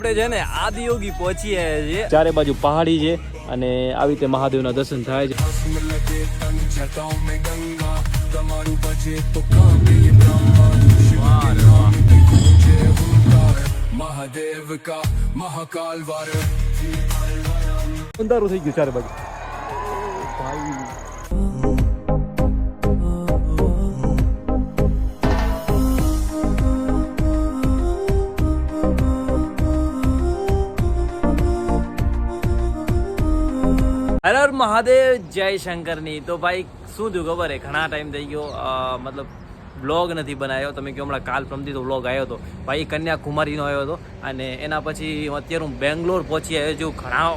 આપણે છે ને આદિયોગી પહોંચી આવ્યા છીએ. ચારે બાજુ પહાડી છે અને આવી રીતે મહાદેવના દર્શન થાય છે. મહાદેવ કા મહાકાલ વાર અંધારું થઈ ગયું ચારે બાજુ. હર હર મહાદેવ, જય શંકરની. તો ભાઈ શું થયું ખબર હે, ઘણા ટાઈમ થઈ ગયો મતલબ વ્લોગ નથી બનાવ્યો. તમે કહો હમણાં કાલ પ્રમથી તો વ્લોગ આવ્યો હતો ભાઈ, કન્યાકુમારીનો આવ્યો હતો અને એના પછી અત્યારે હું બેંગ્લોર પહોંચી આવ્યો છું. ઘણા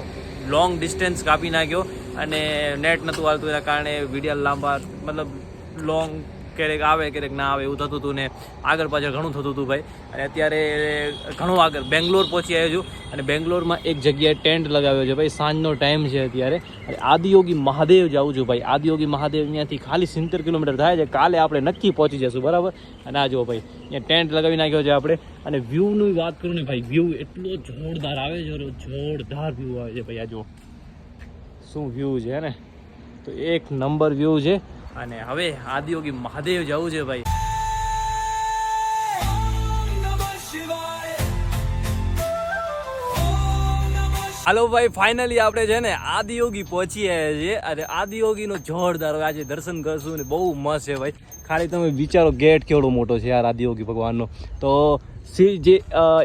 લોંગ ડિસ્ટન્સ કાપી નાખ્યો અને નેટ નહોતું આવતું, એના કારણે વિડીયો લાંબા મતલબ લોંગ ક્યારેક આવે ક્યારેક ના આવે એવું થતું હતું ને આગળ પાછળ ઘણું થતું હતું ભાઈ. અને અત્યારે ઘણું આગળ બેંગ્લોર પહોંચી આવ્યો છું અને બેંગ્લોરમાં એક જગ્યાએ ટેન્ટ લગાવ્યો છે ભાઈ. સાંજનો ટાઈમ છે અત્યારે અને આદિયોગી મહાદેવ જાઉં છું ભાઈ. આદિયોગી મહાદેવ અહીંયાથી ખાલી 70 કિલોમીટર થાય છે. કાલે આપણે નક્કી પહોંચી જશું બરાબર. અને આ જુઓ ભાઈ, અહીંયા ટેન્ટ લગાવી નાખ્યો છે આપણે. અને વ્યૂની વાત કરું ને ભાઈ, વ્યૂ એટલો જોરદાર આવે છે, જોરદાર વ્યૂ આવે છે ભાઈ. આ જુઓ શું વ્યૂ છે ને, તો એક નંબર વ્યૂ છે. અને હવે આદિયોગી મહાદેવ જવું છે ભાઈ. હાલો ભાઈ, ફાઇનલી આપણે છે ને આદિયોગી પહોંચી આવ્યા છીએ અને આદિયોગીનો જોરદાર આજે દર્શન કરશું ને બહુ મસ્ત છે ભાઈ. ખાલી તમે વિચારો ગેટ કેવડો મોટો છે યાર આદિયોગી ભગવાનનો. તો જે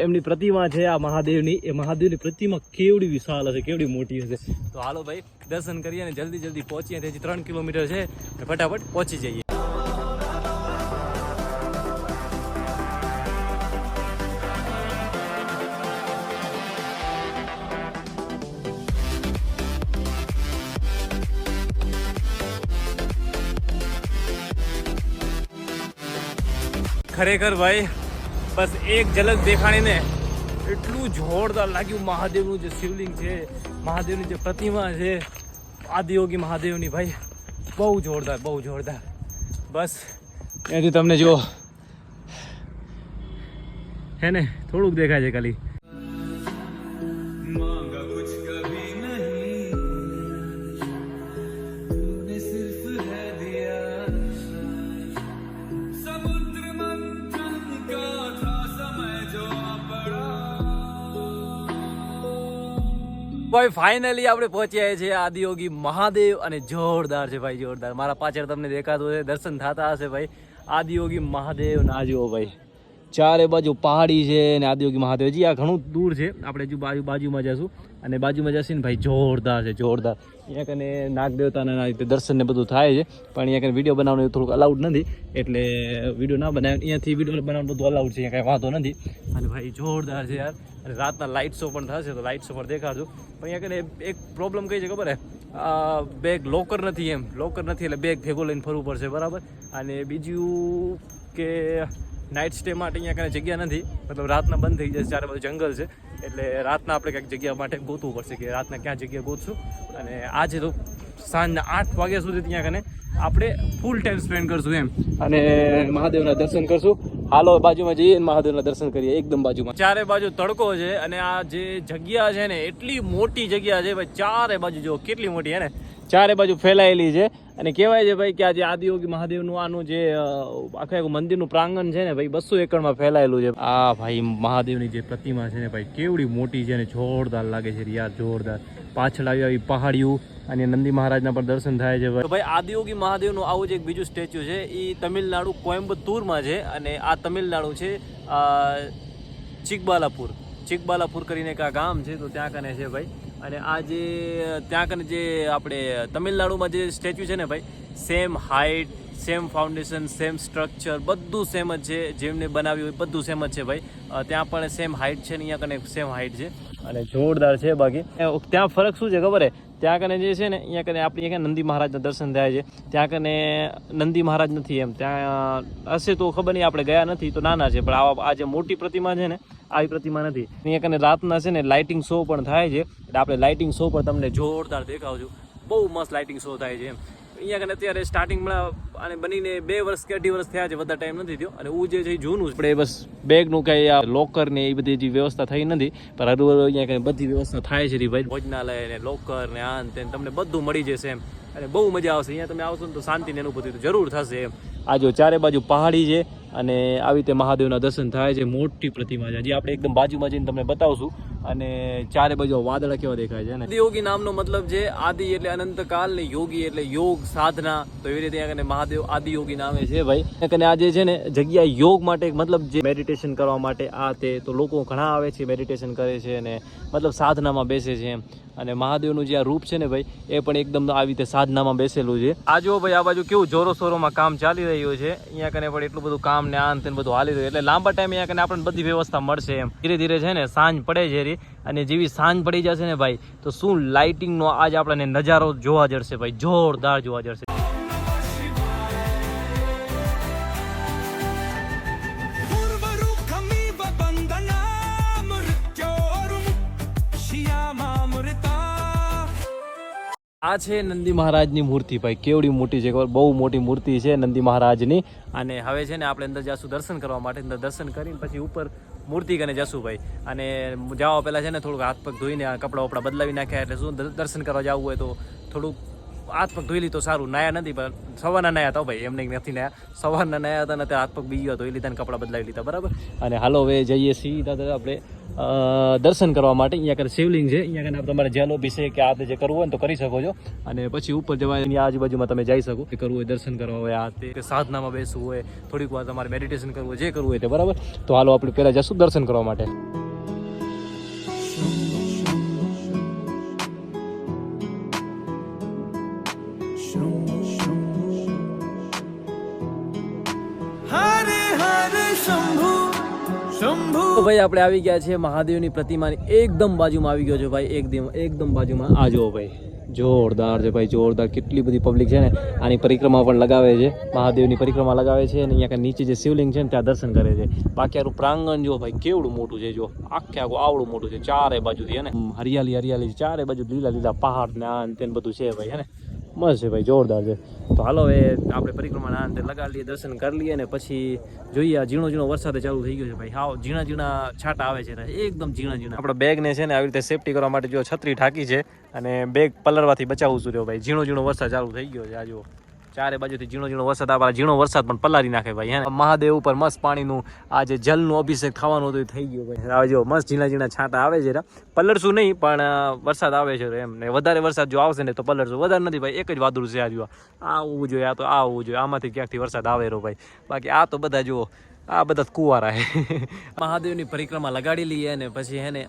એમની પ્રતિમા છે આ મહાદેવની, એ મહાદેવની પ્રતિમા કેવડી વિશાળ હશે, કેવડી મોટી હશે. તો હાલો ભાઈ દર્શન કરીએ ને જલ્દી પહોંચીએ. તેથી 3 કિલોમીટર છે, ફટાફટ પહોંચી જઈએ. ખરેખર ભાઈ બસ એક ઝલક દેખાણી ને એટલું જોરદાર લાગ્યું. મહાદેવનું જે શિવલિંગ છે, મહાદેવની જે પ્રતિમા છે આદિયોગી મહાદેવની ભાઈ, બહુ જોરદાર બસ એથી તમને જો હે ને થોડુંક દેખાય છે ખાલી. ભાઈ ફાઇનલી આપણે પહોંચ્યા છીએ આદિયોગી મહાદેવ અને જોરદાર છે ભાઈ, જોરદાર. મારા પાછળ તમને દેખાતું હશે, દર્શન થતા હશે ભાઈ આદિયોગી મહાદેવ. ના જુઓ ભાઈ, ચારે બાજુ પહાડી છે ને આદિયોગી મહાદેવ. હજી આ ઘણું દૂર છે, આપણે જો બાજુમાં જશું અને બાજુમાં જશે ને ભાઈ જોરદાર છે, જોરદાર. અહીંયા કને નાગ દેવતાના રીતે દર્શન ને બધું થાય છે, પણ અહીંયા કને વિડીયો બનાવવાનું થોડુંક અલાઉડ નથી, એટલે વિડીયો ના બનાવે. અહીંયાથી વિડીયો બનાવવાનું બધું અલાઉડ છે, કાંઈ વાંધો નથી. અને ભાઈ જોરદાર છે યાર. અને રાતના લાઇટ શો પણ થશે તો લાઇટ શો પર દેખાડશું. પણ અહીંયા કને એક પ્રોબ્લેમ કઈ છે ખબર હે, બેગ લોકર નથી, એમ લોકર નથી એટલે બેગ ભેગો લઈને ફરવું પડશે બરાબર. અને બીજું કે નાઇટ સ્ટે માટે અહીંયા કાંઈ જગ્યા નથી, મતલબ રાતના બંધ થઈ જશે, ચારે બાજુ જંગલ છે, એટલે રાતના આપણે કંઈક જગ્યા માટે ગોતવું પડશે કે રાતના ક્યાં જગ્યા ગોતશું. અને આજે તો સાંજના 8 વાગ્યા સુધી ત્યાં કને આપણે ફૂલ ટાઈમ સ્પેન્ડ કરશું એમ, અને મહાદેવના દર્શન કરશું. હાલો બાજુમાં જઈએ મહાદેવના દર્શન કરીએ, એકદમ બાજુમાં. ચારે બાજુ તડકો છે અને આ જે જગ્યા છે ને એટલી મોટી જગ્યા છે ભાઈ. ચારે બાજુ જો કેટલી મોટી હે ને, ચારે બાજુ ફેલાયેલી છે. અને કહેવાય છે ભાઈ કે આ જે આદિયોગી મહાદેવનું આનું જે આખું મંદિરનું પ્રાંગણ છે ને ભાઈ 200 એકડમાં ફેલાયેલું છે. આ ભાઈ મહાદેવની જે પ્રતિમા છે ને ભાઈ કેવડી મોટી છે ને જોરદાર લાગે છે યાર, જોરદાર. પાછળ આવી પહાડીઓ અને નંદી મહારાજના પણ દર્શન થાય છે ભાઈ. આદિયોગી મહાદેવનું આવું જ એક બીજું સ્ટેચ્યુ છે, એ તમિલનાડુ કોયમ્બતુરમાં છે. અને આ તમિલનાડુ છે ચિકબાલાપુર કરીને એક આ ગામ છે, તો ત્યાં કને છે ભાઈ. અને આ જે ત્યાં કને જે આપણે તમિલનાડુમાં જે સ્ટેચ્યુ છે ને ભાઈ, same height, same foundation, same structure, બધું સેમ જ છે. જેમને બનાવ્યું હોય બધું સેમ જ છે ભાઈ. ત્યાં પણ સેમ હાઇટ છે ને અહીંયા કને સેમ હાઇટ છે અને જોરદાર છે. બાકી ત્યાં ફરક શું છે ખબર હે, ત્યાં કને જે છે ને અહીંયા કને આપણે અહીંયા નંદી મહારાજના દર્શન થાય છે, ત્યાં કને નંદી મહારાજ નથી એમ. ત્યાં હશે તો ખબર નહીં, આપણે ગયા નથી તો નાના છે, પણ આ જે મોટી પ્રતિમા છે ને આવી પ્રતિમા નથી. અહીંયા કને રાતના છે ને લાઇટિંગ શો પણ થાય છે, એટલે આપણે લાઇટિંગ શો પણ તમને જોરદાર દેખાડું છું. બહુ મસ્ત લાઇટિંગ શો થાય છે એમ. અહીંયા કને અત્યારે સ્ટાર્ટિંગમાં અને બનીને 2 વર્ષ કે 2.5 વર્ષ થયા છે, વધારે ટાઈમ નથી થયો. અને હું જે છે એ જૂનું આપણે બસ બેગનું કંઈ આ લોકર ને એ બધી જે વ્યવસ્થા થઈ નથી, પણ હજુ અહીંયા કંઈ બધી વ્યવસ્થા થાય છે ભાઈ. ભોજનાલય ને લોકર ને આ ને તમને બધું મળી જશે એમ. અને બહુ મજા આવશે અહીંયા તમે આવશો ને તો શાંતિની અનુભૂતિ તો જરૂર થશે એમ. આ જો ચારે બાજુ પહાડી છે અને આવી રીતે મહાદેવના દર્શન થાય છે. મોટી પ્રતિમા છે, જે આપણે એકદમ બાજુમાં જઈને તમને બતાવશું. અને ચારે બાજુ વાદળા કેવા દેખાય છે ને. આદિયોગી નામનો મતલબ છે આદિ એટલે અનંતકાલ ને યોગી એટલે યોગ સાધના. તો એવી રીતે અહીંયા કને મહાદેવ આદિયોગી નામે છે ભાઈ. અને આ જે છે ને જગ્યા યોગ માટે મતલબ જે મેડિટેશન કરવા માટે આ તે તો લોકો ઘણા આવે છે, મેડિટેશન કરે છે અને મતલબ સાધનામાં બેસે છે એમ. અને મહાદેવનું જે આ રૂપ છે ને ભાઈ એ પણ એકદમ આવી રીતે સાધનામાં બેસેલું છે. આ જો ભાઈ આ બાજુ કેવું જોરો શોરોમાં કામ ચાલી રહ્યું છે. અહીંયા કને પણ એટલું બધું કામ ને આન તે બધું હાલી રહ્યું એટલે લાંબા ટાઈમ અહીંયા કને આપણને બધી વ્યવસ્થા મળશે એમ. ધીરે ધીરે છે ને સાંજ પડે છે અને જેવી સાંજ પડી જશે ને ભાઈ તો શું લાઇટિંગનો આજ આપણને નજારો જોવા જશે ભાઈ, જોરદાર જોવા જશે. આ છે નંદી મહારાજની મૂર્તિ ભાઈ. કેવડી મોટી છે, બહુ મોટી મૂર્તિ છે નંદી મહારાજની. અને હવે છે ને આપણે અંદર જશું દર્શન કરવા માટે. અંદર દર્શન કરીને પછી ઉપર મૂર્તિ કને જશું ભાઈ. અને જવા પહેલાં છે ને થોડુંક હાથ પગ ધોઈને કપડાં વપડા બદલાવી નાખ્યા એટલે શું દર્શન કરવા જવું હોય તો થોડુંક હાથ પગ ધોઈ લીધો સારું. નાયા નથી પણ સવારના નાયા હતા ભાઈ, એમને નથી નાયા. સવારના નાયા હતા ને ત્યાં હાથ પગ બી ગયો ધોઈ લીધા ને કપડાં બદલાવી લીધા બરાબર. અને હાલો હવે જઈએ સીધા આપણે દર્શન કરવા માટે. અહીંયા કને શિવલિંગ છે, અહીંયા કને તમારે જેલ અભિષેક કે આ જે કરવું હોય ને તો કરી શકો છો. અને પછી ઉપર જવાય એની આજુબાજુમાં તમે જઈ શકો. કરવું હોય દર્શન કરવા હોય, આ તે સાધનામાં બેસવું હોય, થોડીક વાર તમારે મેડિટેશન કરવું હોય, જે કરવું હોય તે બરાબર. તો હાલો આપણે પહેલાં જશું દર્શન કરવા માટે. તો ભાઈ આપણે આવી ગયા છે મહાદેવની પ્રતિમાની એકદમ બાજુમાં આવી ગયો છે ભાઈ. એકદમ બાજુમાં આ જુઓ ભાઈ, જોરદાર છે ભાઈ, જોરદાર. કેટલી બધી પબ્લિક છે ને આની પરિક્રમા પણ લગાવે છે, મહાદેવની પરિક્રમા લગાવે છે. અને અહીંયા નીચે જે શિવલિંગ છે ને ત્યાં દર્શન કરે છે. બાકી આનું પ્રાંગણ જો ભાઈ કેવડું મોટું છે, જો આખે આખું આવડું મોટું છે ચારે બાજુથી હે ને. હરિયાળી ચારે બાજુ લીલા પહાડ ને આ તે બધું છે ભાઈ હે ને. મસ્ત છે ભાઈ, જોરદાર છે. તો હાલો હવે આપણે પરિક્રમાના અંતે લગાડી લઈએ, દર્શન કરી લઈએ અને પછી જોઈએ. આ ઝીણો વરસાદ ચાલુ થઈ ગયો છે ભાઈ. હાવ ઝીણા છાંટા આવે છે, એકદમ ઝીણા. આપણે બેગને છે ને આવી રીતે સેફટી કરવા માટે જો છત્રી ઢાંકી છે અને બેગ પલળવાથી બચાવવું છું ભાઈ. ઝીણો વરસાદ ચાલુ થઈ ગયો છે. આ જુઓ ચારે બાજુથી ઝીણો વરસાદ આવે. ઝીણો વરસાદ પણ પલારી નાખે ભાઈ હે. મહાદેવ ઉપર મસ્ત પાણીનું આ જે જલનું અભિષેક થવાનું હતું એ થઈ ગયો ભાઈ. હવે જો મસ્ત ઝીણા છાંટા આવે છે. પલળશું નહીં પણ વરસાદ આવે છે એમ. ને વધારે વરસાદ જો આવશે ને તો પલળશું, વધારે નથી ભાઈ. એક જ વાદળું છે. આ જો આ આવવું જોઈએ, આ તો આ આવવું જોઈએ. આમાંથી ક્યાંકથી વરસાદ આવે રહ્યો ભાઈ. બાકી આ તો બધા જુઓ આ બધા કુંવારા હે. મહાદેવની પરિક્રમા લગાડી લઈએ અને પછી હે ને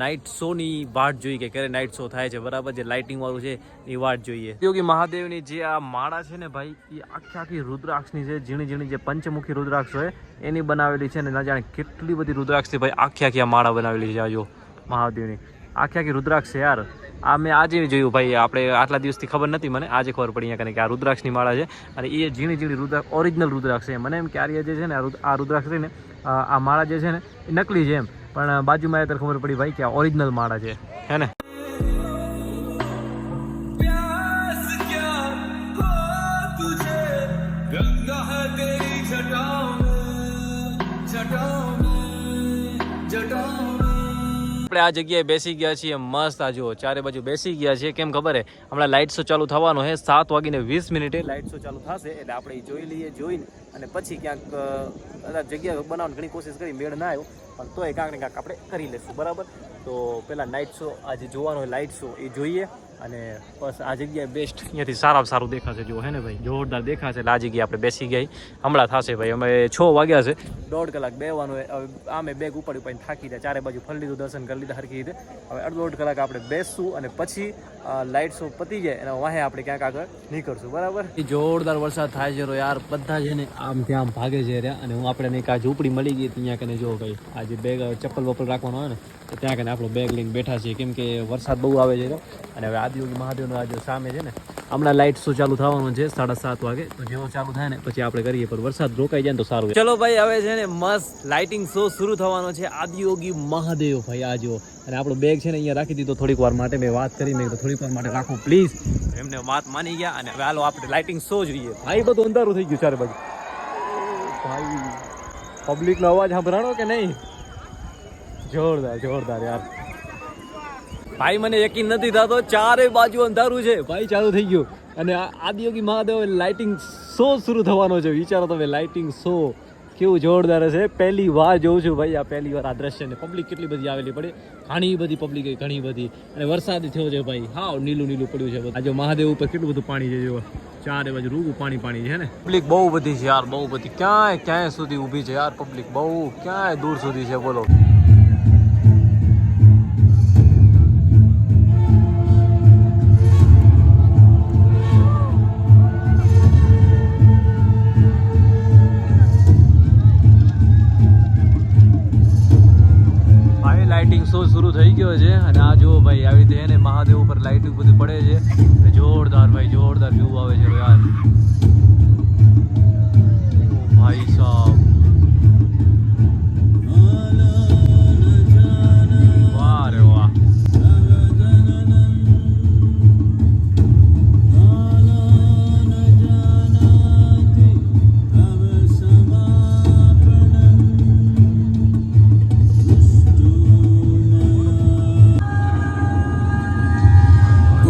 નાઇટ શોની વાટ જોઈએ કે ક્યારે નાઇટ શો થાય છે બરાબર. જે લાઇટિંગ વાળું છે એ વાટ જોઈએ. યોગી મહાદેવની જે આ માળા છે ને ભાઈ એ આખી રુદ્રાક્ષની છે. ઝીણી જે પંચમુખી રુદ્રાક્ષ હોય એની બનાવેલી છે ને. ના જાણે કેટલી બધી રુદ્રાક્ષથી ભાઈ આખી આ માળા બનાવેલી છે. આ જો મહાદેવની આખી રુદ્રાક્ષ છે યાર. આ મેં આજે જોયું ભાઈ. આપણે આટલા દિવસથી ખબર નથી, મને આજે ખબર પડી અહીંયા કે આ રુદ્રાક્ષની માળા છે. અને એ ઝીણી રુદ્રાક્ષ ઓરિજિનલ રુદ્રાક્ષ છે. મને એમ કે આર્ય જે છે ને આ રુદ્રાક્ષ છે ને આ માળા જે છે ને એ નકલી છે એમ. પણ બાજુમાં ત્યારે ખબર પડી ભાઈ કે આ ઓરિજિનલ માળા છે હે ને. આપણે આ જગ્યાએ બેસી ગયા છીએ મસ્ત. આ જુઓ ચારે બાજુ બેસી ગયા છીએ. કેમ ખબર હે હમણાં લાઇટ શો ચાલુ થવાનો છે 7:20 લાઇટ શો ચાલુ થશે એટલે આપણે જોઈ લઈએ. જોઈને અને પછી ક્યાંક જગ્યા બનાવવાની ઘણી કોશિશ કરી, મેળ ના આવ્યો પણ તોય કાંક ને કાંક આપણે કરી લઈશું બરાબર. તો પહેલાં નાઇટ શો આજે જોવાનો હોય લાઇટ શો એ જોઈએ. અને બસ આ જગ્યાએ બેસ્ટ, અહીંયાથી સારામાં સારું દેખાશે જો હે ને ભાઈ, જોરદાર દેખાશે. એટલે આ જગ્યાએ આપણે બેસી ગઈ. હમણાં થશે ભાઈ. અમે 6 વાગ્યા છે, 1.5 કલાક બેવાનું હોય. આમે બેગ ઉપાડી થાકી જાય, ચારે બાજુ ફરી લીધું, દર્શન કરી લીધા હરખી રીતે. હવે 1.5 કલાક આપણે બેસશું અને પછી લાઇટ શો પતી જાય અને વાહે આપણે ક્યાંક આગળ નીકળશું બરાબર. જોરદાર વરસાદ થાય છે યાર. બધા છે ને આમ ત્યાં આમ ભાગે છે અને હું આપણે એક આ ઝૂંપડી મળી ગઈ અહીંયા કને જો ભાઈ. આ જે બેગ ચપ્પલ વપ્પલ રાખવાનો હોય ને તો ત્યાં કને આપણો બેગ લઈને બેઠા છીએ, કેમ કે વરસાદ બહુ આવે છે અને હવે આદિયોગી મહાદેવનો આ જો સામે છે ને હમણાં લાઇટ શો ચાલુ થવાનો છે 7:30 વાગે, તો જેવો ચાલુ થાય ને પછી આપણે કરીએ, પણ વરસાદ રોકાઈ જાય ને તો સારું. ચલો ભાઈ, હવે છે ને મસ્ત લાઇટિંગ શો શરૂ થવાનો છે આદિયોગી મહાદેવ ભાઈ આ જો. અને આપણો બેગ છે ને અહીંયા રાખી દીધો થોડીક વાર માટે, મેં વાત કરી, મેં કીધું થોડીક વાર માટે રાખો પ્લીઝ. એમને વાત માની ગયા અને હવે હાલો આપણે લાઇટિંગ શો જોઈએ. ભાઈ બધું અંધારું થઈ ગયું ચારે બાજુ. ભાઈ પબ્લિકનો અવાજ સાંભળાણો કે નહીં? જોરદાર જોરદાર યાર. ભાઈ મને યકીન નથી થતો, ચારે બાજુ અંધારું છે ભાઈ, ચાલુ થઈ ગયું. અને આદિયોગી મહાદેવ લાઇટિંગ શો શરૂ થવાનો છે. વિચારો તમે, લાઇટિંગ શો કેવું જોરદાર હશે. પહેલી વાર જોઉં છું ભાઈ, આ પહેલી વાર આ દ્રશ્ય ને. પબ્લિક કેટલી બધી આવેલી પડે, ઘણી બધી પબ્લિક, ઘણી બધી. અને વરસાદ થયો છે ભાઈ, હા નીલું નીલું પડ્યું છે. આ જો મહાદેવ ઉપર કેટલું બધું પાણી છે, જો ચારે બાજુ રૂગું પાણી પાણી છે ને. પબ્લિક બહુ બધી છે યાર, બહુ બધી. ક્યાંય સુધી ઊભી છે યાર પબ્લિક, બહુ ક્યાંય દૂર સુધી છે. બોલો. લાઇટિંગ શો શરૂ થઈ ગયો છે અને આ જો ભાઈ આવી રીતે એને મહાદેવ ઉપર લાઇટિંગ બધી પડે છે અને જોરદાર ભાઈ, જોરદાર વ્યૂ આવે છે યાર. ભાઈ સાહેબ, વાહ રે વાહ.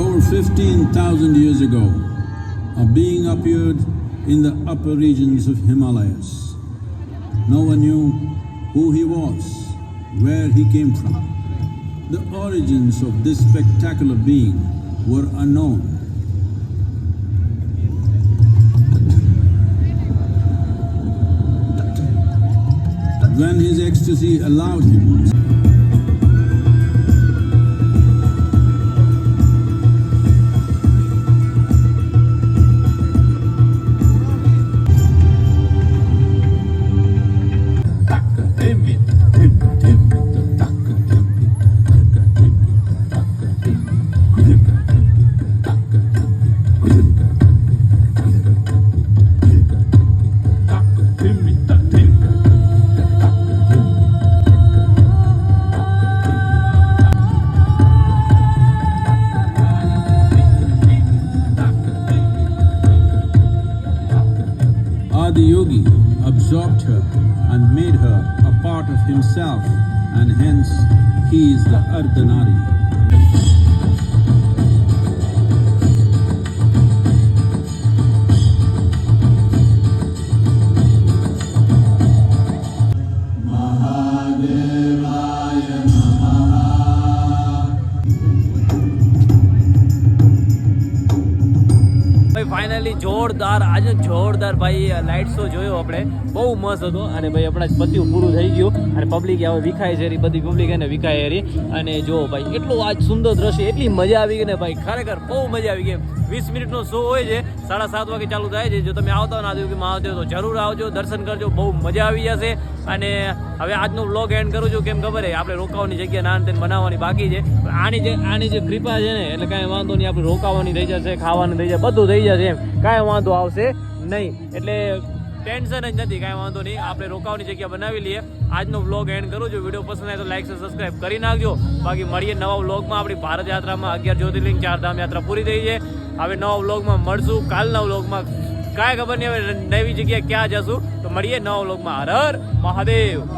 Over 15,000 years ago, a being appeared in the upper regions of Himalayas. No one knew who he was, where he came from. The origins of this spectacular being were unknown. When his ecstasy allowed him, Adiyogi absorbed her and made her a part of himself, and hence he is the Ardhanari. Finally જોરદાર, આજે જોરદાર ભાઈ light show જોયો આપણે, બહુ મસ્ત હતો. અને ભાઈ હમણાં જ પત્યું પૂરું થઈ ગયું અને પબ્લિક હવે વિખાય છે, એ બધી પબ્લિક એને વિખાય એરી. અને જો ભાઈ એટલું આજ સુંદર દ્રશ્ય, એટલી મજા આવી ગઈ ને ભાઈ, ખરેખર બહુ મજા આવી ગઈ. 20 મિનિટનો શો હોય છે, 7:30 વાગે ચાલુ થાય છે. જો તમે આવતા હો ને આદિયોગી મહાદેવ તો જરૂર આવજો, દર્શન કરજો, બહુ મજા આવી જશે. અને હવે આજનો વ્લોગ એન્ડ કરું છું, કેમ ખબર છે આપણે રોકાવાની જગ્યા નાન તેને બનાવવાની બાકી છે. આની જે કૃપા છે ને, એટલે કાંઈ વાંધો નહીં, આપણે રોકાવાની થઈ જશે, ખાવાની થઈ જશે, બધું થઈ જશે, એમ કાંઈ વાંધો આવશે નહીં. એટલે ટેન્શન જ નથી, કાંઈ વાંધો નહીં, આપણે રોકાવાની જગ્યા બનાવી લઈએ. આજનો વ્લોગ એન્ડ કરું છું. વિડીયો પસંદ આવે તો લાઈક સબસ્ક્રાઈબ કરી નાખજો. બાકી મળીએ નવા વ્લોગમાં. આપણી ભારત યાત્રામાં 11 જ્યોતિર્લિંગ 4 ધામ યાત્રા પૂરી થઈ છે. હવે નવા વ્લોગમાં મળશું. કાલના વ્લોગમાં કાંઈ ખબર નહીં હવે નવી જગ્યાએ ક્યાં જશું, તો મળીએ નવા વ્લોગમાં. હર હર મહાદેવ.